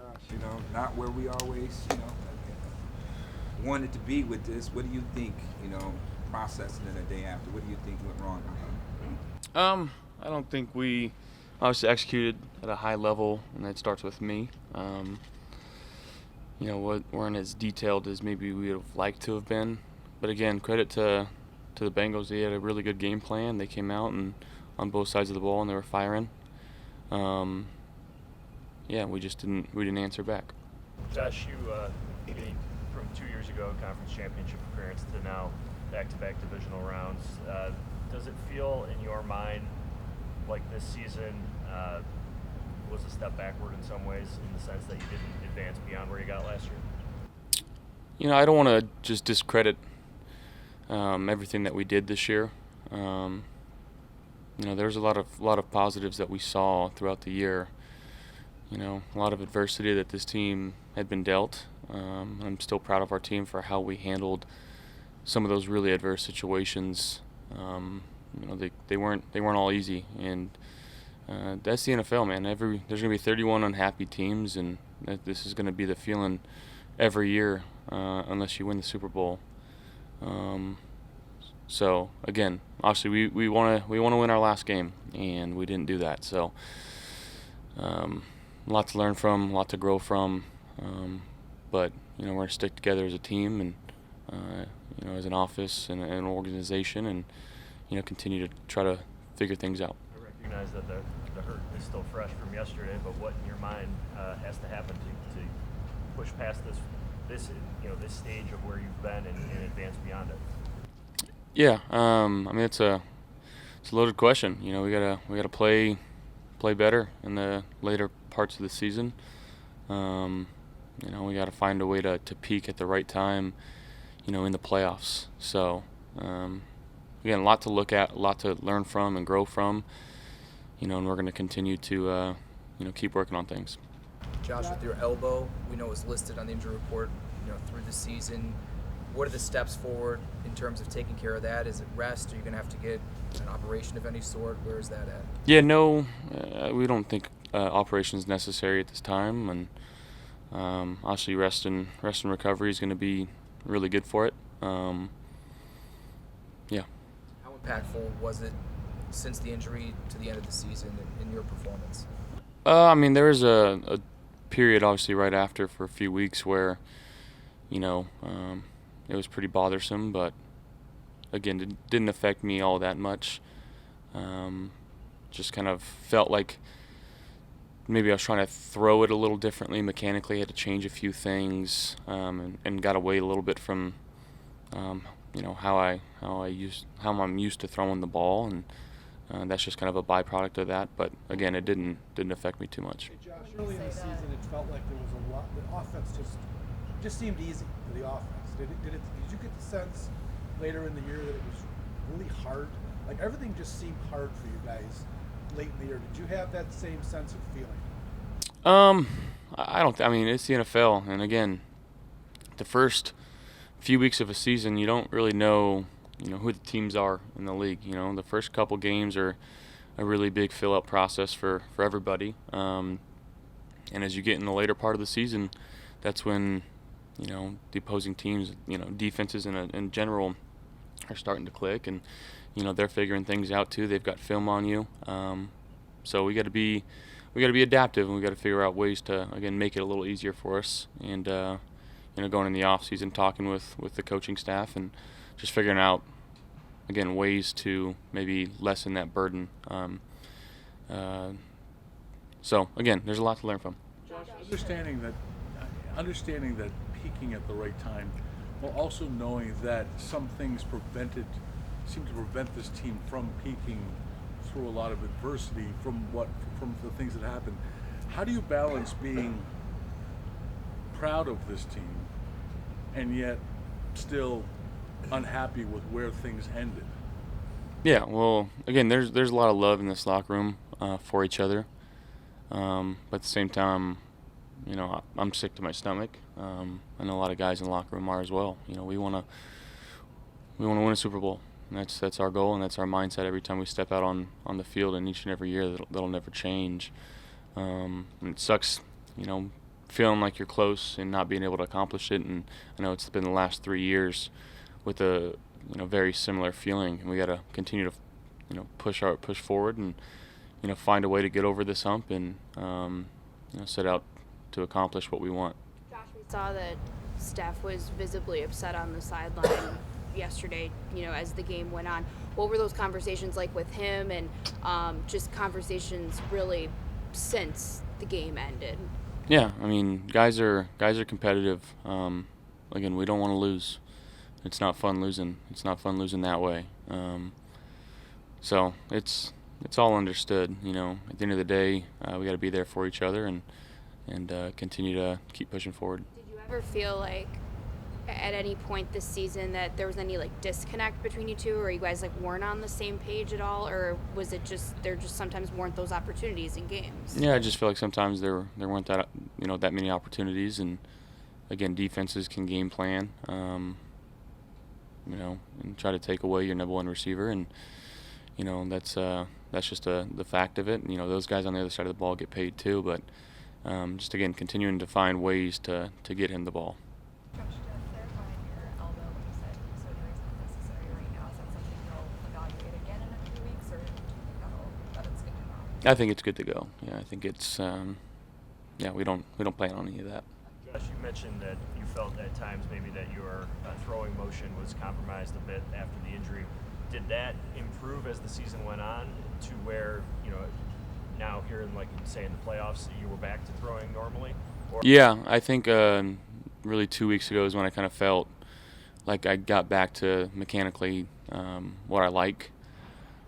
Josh, not where we always, wanted to be with this. What do you think, processing it a day after? What do you think went wrong? I don't think we obviously executed at a high level, and that starts with me. What weren't as detailed as maybe we would have liked to have been. But again, credit to the Bengals. They had a really good game plan. They came out and on both sides of the ball, and they were firing. We just didn't answer back. Josh, you from 2 years ago, conference championship appearance to now back-to-back divisional rounds. Does it feel in your mind like this season was a step backward in some ways, in the sense that you didn't advance beyond where you got last year? I don't want to just discredit everything that we did this year. There's a lot of positives that we saw throughout the year. A lot of adversity that this team had been dealt. I'm still proud of our team for how we handled some of those really adverse situations. They weren't all easy, and that's the NFL, man. There's gonna be 31 unhappy teams, and this is gonna be the feeling every year unless you win the Super Bowl. So again, obviously we want to win our last game, and we didn't do that. So a lot to learn from, a lot to grow from, but we're gonna stick together as a team and as an office and an organization, and continue to try to figure things out. I recognize that the hurt is still fresh from yesterday, but what in your mind has to happen to push past this stage of where you've been and advance beyond it? Yeah, it's a loaded question. We gotta play better in the later parts of the season. We gotta find a way to peak at the right time, in the playoffs. So again, a lot to look at, a lot to learn from and grow from, and we're gonna continue to keep working on things. Josh, with your elbow, we know it was listed on the injury report, through the season. What are the steps forward in terms of taking care of that? Is it rest? Are you going to have to get an operation of any sort? Where is that at? Yeah, no, we don't think operation is necessary at this time, and obviously rest and recovery is going to be really good for it. How impactful was it since the injury to the end of the season in your performance? There was a period, obviously, right after for a few weeks where, it was pretty bothersome, but again, it didn't affect me all that much. Just kind of felt like maybe I was trying to throw it a little differently mechanically. Had to change a few things, and got away a little bit from, how I'm used to throwing the ball, and that's just kind of a byproduct of that. But again, it didn't affect me too much. Hey Josh, early in the season, it felt like there was a lot. The offense just seemed easy for the offense. Did you get the sense later in the year that it was really hard? Like everything just seemed hard for you guys late in the year. Did you have that same sense of feeling? I don't. It's the NFL, and again, the first few weeks of a season, you don't really know, who the teams are in the league. The first couple games are a really big fill-up process for everybody. And as you get in the later part of the season, that's when the opposing teams, defenses in general are starting to click, and they're figuring things out too. They've got film on you, so we got to be adaptive, and we got to figure out ways to again make it a little easier for us. And going in the off season, talking with the coaching staff, and just figuring out again ways to maybe lessen that burden. So again, there's a lot to learn from. Josh, understanding that peaking at the right time, while also knowing that some things seem to prevent this team from peaking through a lot of adversity from the things that happened. How do you balance being proud of this team and yet still unhappy with where things ended? Yeah, well, again, there's a lot of love in this locker room for each other, but at the same time, I'm sick to my stomach. I know a lot of guys in the locker room are as well. We want to win a Super Bowl. And that's our goal, and that's our mindset every time we step out on the field, and each and every year that'll never change. And it sucks, feeling like you're close and not being able to accomplish it. And I know it's been the last 3 years with a very similar feeling, and we got to continue to push forward and find a way to get over this hump and set out to accomplish what we want. Josh, we saw that Steph was visibly upset on the sideline yesterday, as the game went on. What were those conversations like with him, and just conversations really since the game ended? Yeah, I mean, guys are competitive. Again, we don't want to lose. It's not fun losing. It's not fun losing that way. So it's all understood. At the end of the day, we got to be there for each other and continue to keep pushing forward. Did you ever feel like at any point this season that there was any disconnect between you two, or you guys weren't on the same page at all, or was it just there just sometimes weren't those opportunities in games? Yeah, I just feel like sometimes there weren't that many opportunities, and again, defenses can game plan, and try to take away your number one receiver, and that's just the fact of it. Those guys on the other side of the ball get paid too, but just again continuing to find ways to get him the ball. Josh, to clarify on your elbow, when you said surgery is not necessary right now, is that something you'll evaluate again in a few weeks, or do you think that it's good to go? I think it's good to go. Yeah, I think it's we don't plan on any of that. Josh, you mentioned that you felt at times maybe that your throwing motion was compromised a bit after the injury. Did that improve as the season went on to where, now here in, say, in the playoffs, you were back to throwing normally? Or? Yeah, I think really 2 weeks ago is when I kind of felt like I got back to mechanically what I like.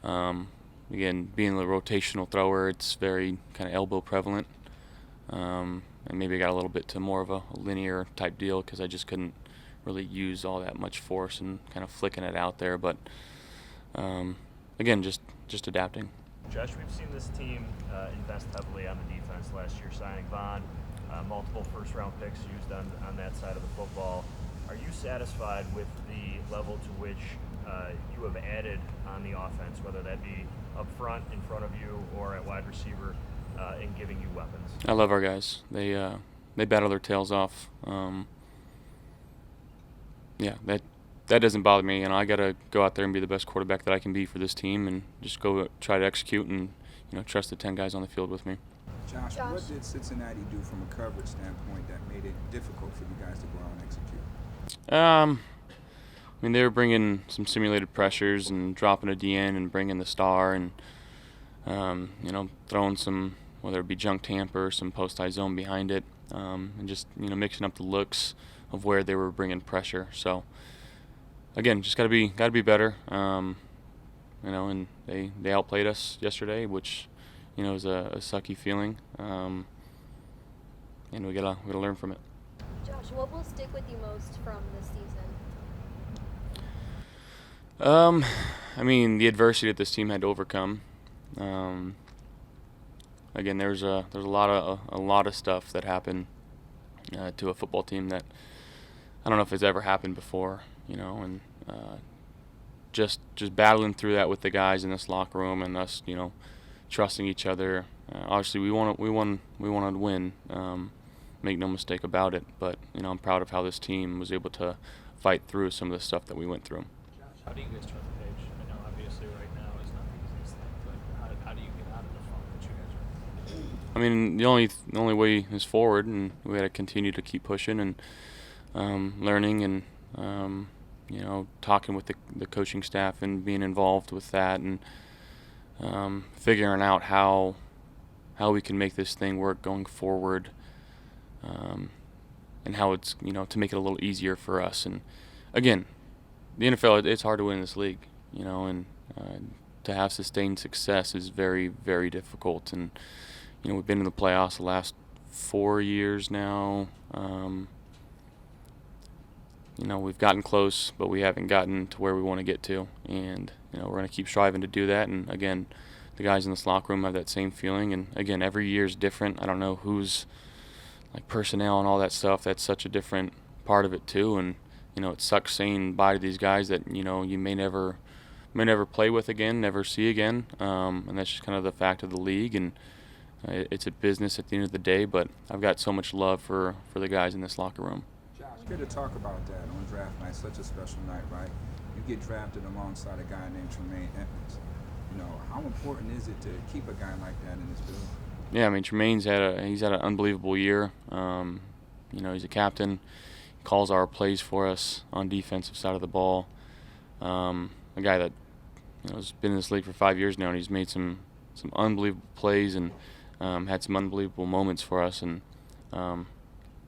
Again, being a rotational thrower, it's very kind of elbow prevalent. And maybe I got a little bit to more of a linear type deal because I just couldn't really use all that much force and kind of flicking it out there. But again, just adapting. Josh, we've seen this team invest heavily on the defense last year, signing Bond, multiple first-round picks used on that side of the football. Are you satisfied with the level to which you have added on the offense, whether that be up front, in front of you, or at wide receiver, in giving you weapons? I love our guys. They battle their tails off. That doesn't bother me. I got to go out there and be the best quarterback that I can be for this team, and just go try to execute and trust the 10 guys on the field with me. Josh, what did Cincinnati do from a coverage standpoint that made it difficult for you guys to go out and execute? They were bringing some simulated pressures and dropping a DN and bringing the star and throwing some, whether it be junk tamper or some post-high zone behind it, and just mixing up the looks of where they were bringing pressure. So again, just got to be better. And they outplayed us yesterday, which is a sucky feeling. And we gotta learn from it. Josh, what will stick with you most from this season? The adversity that this team had to overcome. Again, there's a lot of stuff that happened to a football team that I don't know if it's ever happened before. And just battling through that with the guys in this locker room and us, trusting each other. Obviously, we want to win. Make no mistake about it. But I'm proud of how this team was able to fight through some of the stuff that we went through. Josh, how do you guys turn the page? I know obviously right now is not the easiest thing, but how do you get out of the funk that you guys are in? The only way is forward, and we got to continue to keep pushing and learning and talking with the coaching staff and being involved with that and figuring out how we can make this thing work going forward, and how it's to make it a little easier for us. And again, the NFL, it's hard to win this league, and to have sustained success is very, very difficult. And we've been in the playoffs the last 4 years now. We've gotten close, but we haven't gotten to where we want to get to. And, we're going to keep striving to do that. And, again, the guys in this locker room have that same feeling. And, again, every year is different. I don't know who's, personnel and all that stuff. That's such a different part of it, too. And, it sucks saying bye to these guys that, you may never play with again, never see again. And that's just kind of the fact of the league. And it's a business at the end of the day, but I've got so much love for the guys in this locker room. Josh, good to talk about that on draft night, such a special night, right? You get drafted alongside a guy named Tremaine Edmonds. You know, how important is it to keep a guy like that in this building? Yeah, I mean, Tremaine's had an unbelievable year. You know, he's a captain, calls our plays for us on defensive side of the ball. A guy that, you know, has been in this league for 5 years now, and he's made some unbelievable plays and had some unbelievable moments for us. And I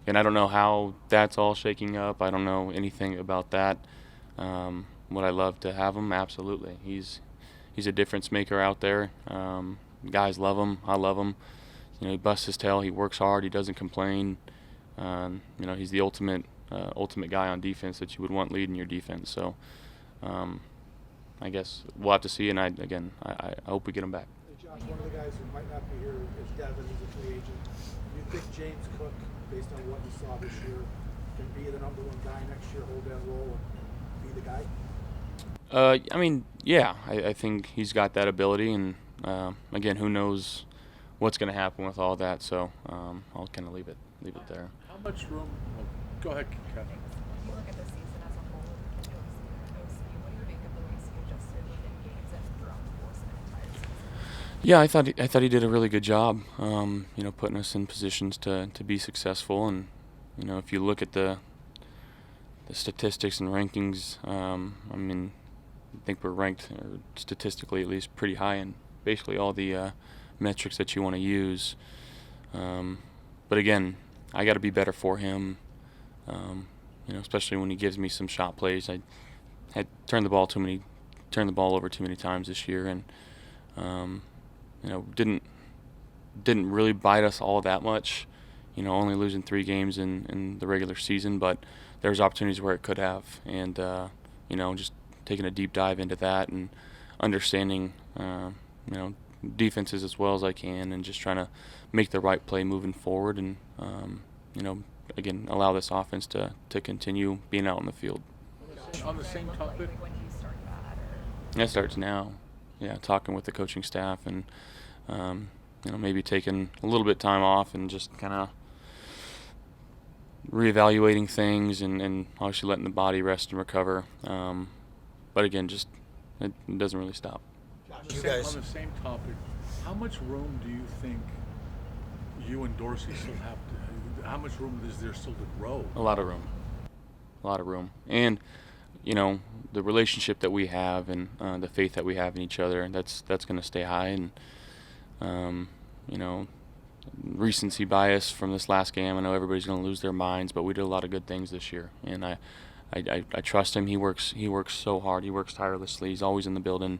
don't know how that's all shaking up. I don't know anything about that. Would I love to have him? Absolutely. He's a difference maker out there. Guys love him. I love him. You know, he busts his tail. He works hard. He doesn't complain. You know, he's the ultimate guy on defense that you would want leading your defense. So I guess we'll have to see. And I hope we get him back. Hey Josh, one of the guys who might not be here is Devin. He's a free agent. Do you think James Cook, based on what you saw this year, can be the number one guy next year, hold that role, and be the guy? I mean, yeah, I think he's got that ability, and again, who knows what's going to happen with all that. So I'll kind of leave it there. How much room? Well, go ahead, Kevin. When you look at the season as a whole, with OC, what do you make of the ways he adjusted within games and throughout the course of the entire season? Yeah, I thought he did a really good job. You know, putting us in positions to be successful, and you know, if you look at the statistics and rankings, I mean, I think we're ranked, or statistically at least, pretty high in basically all the metrics that you want to use. But again, I got to be better for him. You know, especially when he gives me some shot plays. I had turned the ball over too many times this year, and you know, didn't really bite us all that much. You know, only losing 3 games in the regular season, but there was opportunities where it could have, and you know, just taking a deep dive into that and understanding, you know, defenses as well as I can, and just trying to make the right play moving forward, and you know, again, allow this offense to continue being out in the field. On the same topic, When do you start that? Or That starts now. Yeah, talking with the coaching staff, and you know, maybe taking a little bit of time off and just kind of reevaluating things, and obviously letting the body rest and recover. But again, just it doesn't really stop. on the same topic, how much room do you think you and Dorsey still have to? How much room is there still to grow? A lot of room, and you know, the relationship that we have, and the faith that we have in each other, that's going to stay high. And you know, recency bias from this last game. I know everybody's going to lose their minds, but we did a lot of good things this year, and I trust him. He works so hard. He works tirelessly. He's always in the building.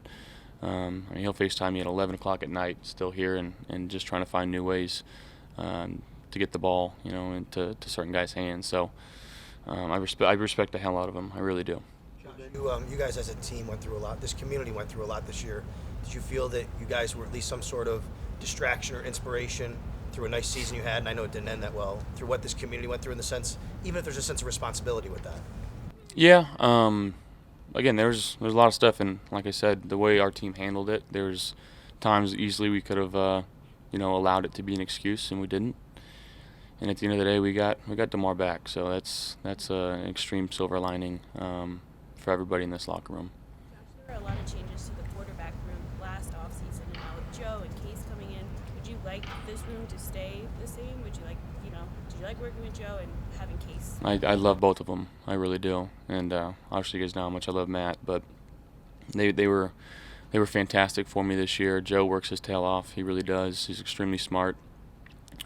I mean, he'll FaceTime me at 11 o'clock at night, still here, and just trying to find new ways to get the ball, you know, into certain guys' hands. So I respect the hell out of him. I really do. You guys as a team went through a lot. This community went through a lot this year. Did you feel that you guys were at least some sort of distraction or inspiration through a nice season you had? And I know it didn't end that well. Through what this community went through, in the sense, even if there's a sense of responsibility with that. Yeah. Again, there's a lot of stuff, and like I said, the way our team handled it, there's times easily we could have, you know, allowed it to be an excuse, and we didn't. And at the end of the day, we got DeMar back, so that's an extreme silver lining for everybody in this locker room. Josh, there were a lot of changes to the quarterback room last offseason, and now with Joe and Case coming in, would you like this room to stay the same? Would you like, you know, did you like working with Joe and having Case? I love both of them. I really do. And obviously, you guys know how much I love Matt, but they were fantastic for me this year. Joe works his tail off. He really does. He's extremely smart.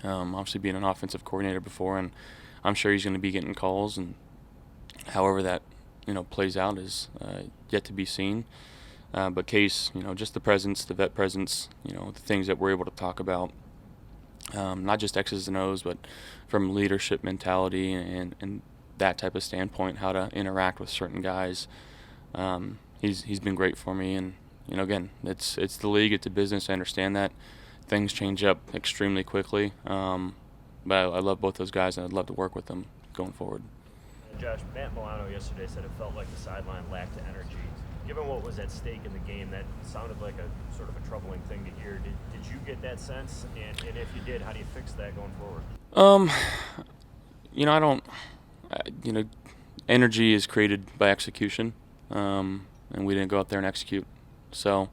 Obviously, being an offensive coordinator before, and I'm sure he's going to be getting calls. And however that, you know, plays out is yet to be seen. But Case, you know, just the presence, the vet presence, you know, the things that we're able to talk about, not just X's and O's, but from leadership mentality and that type of standpoint, how to interact with certain guys. He's been great for me, and you know, again, it's the league, it's a business. I understand that things change up extremely quickly, but I love both those guys, and I'd love to work with them going forward. Josh, Matt Milano yesterday said it felt like the sideline lacked energy. given what was at stake in the game, that sounded like a sort of a troubling thing to hear. Did you get that sense? And if you did, how do you fix that going forward? I don't. Energy is created by execution, and we didn't go out there and execute. So,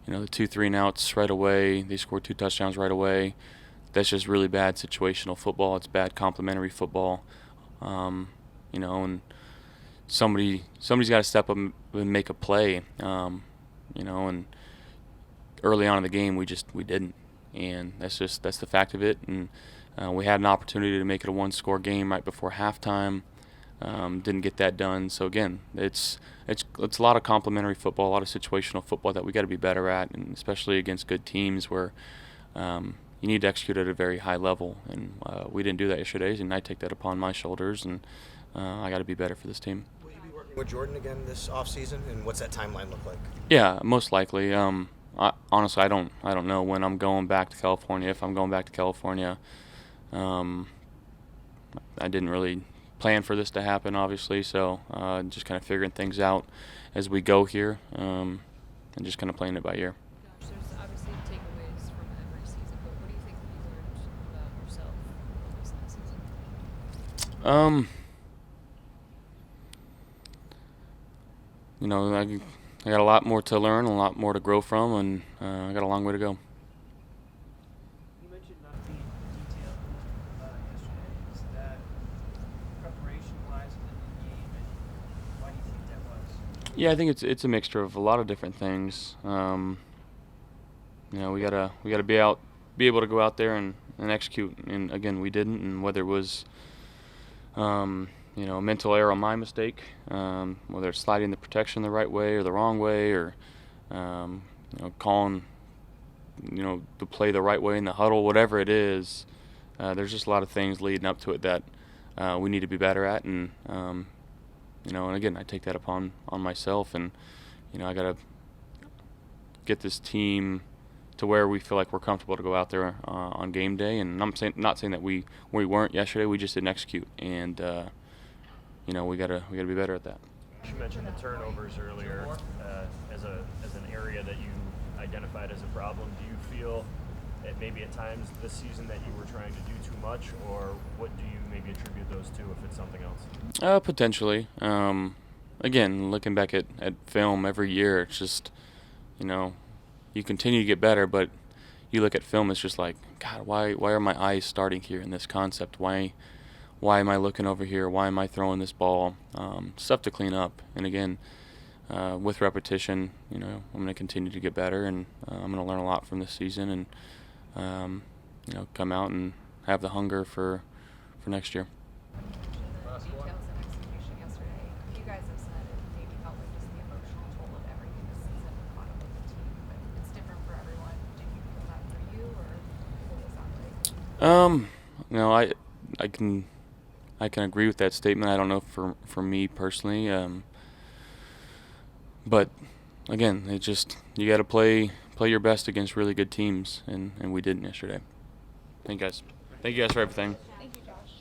the 2 3-and-outs right away. They scored 2 touchdowns right away. That's just really bad situational football. It's bad complementary football. And somebody's got to step up and make a play. And early on in the game we didn't, and that's the fact of it. And we had an opportunity to make it a 1-score game right before halftime. Didn't get that done. So again, it's a lot of complementary football, a lot of situational football that we got to be better at, and especially against good teams where you need to execute at a very high level. And we didn't do that yesterday, and I take that upon my shoulders, and I got to be better for this team. Will you be working with Jordan again this offseason, and what's that timeline look like? Yeah, most likely. Honestly, I don't know when I'm going back to California. If I'm going back to California, I didn't really plan for this to happen, obviously. So just kind of figuring things out as we go here, and just kind of playing it by ear. Gosh, there's obviously takeaways from every season, but what do you think you learned about yourself this last season? I got a lot more to learn, a lot more to grow from, and I got a long way to go. You mentioned not being detailed yesterday. Is that preparation-wise in the game, and why do you think that was? Yeah, I think it's a mixture of a lot of different things. We gotta be able to go out there and execute. And again, we didn't. And whether it was, a mental error on my mistake, whether it's sliding the protection the right way or the wrong way, or calling, the play the right way in the huddle, whatever it is. There's just a lot of things leading up to it that we need to be better at, and and again, I take that upon myself, and I gotta get this team to where we feel like we're comfortable to go out there on game day. And I'm not saying that we weren't yesterday. We just didn't execute, and we gotta be better at that. You mentioned the turnovers earlier as an area that you identified as a problem. Do you feel that maybe at times this season that you were trying to do too much, or what do you maybe attribute those to if it's something else? Potentially. Again, looking back at film every year, it's just, you continue to get better, but you look at film, it's just like, God, why are my eyes starting here in this concept? Why am I looking over here? Why am I throwing this ball? Stuff to clean up. And again, with repetition, I'm going to continue to get better, and I'm going to learn a lot from this season, and come out and have the hunger for next year. The details and execution yesterday. You guys have said it maybe felt like just the emotional toll of everything this season caught up with the team, but it's different for everyone. Did you feel that for you, or what was that like? I can agree with that statement. I don't know for me personally, but again, you got to play your best against really good teams, and we didn't yesterday. Thank you guys for everything.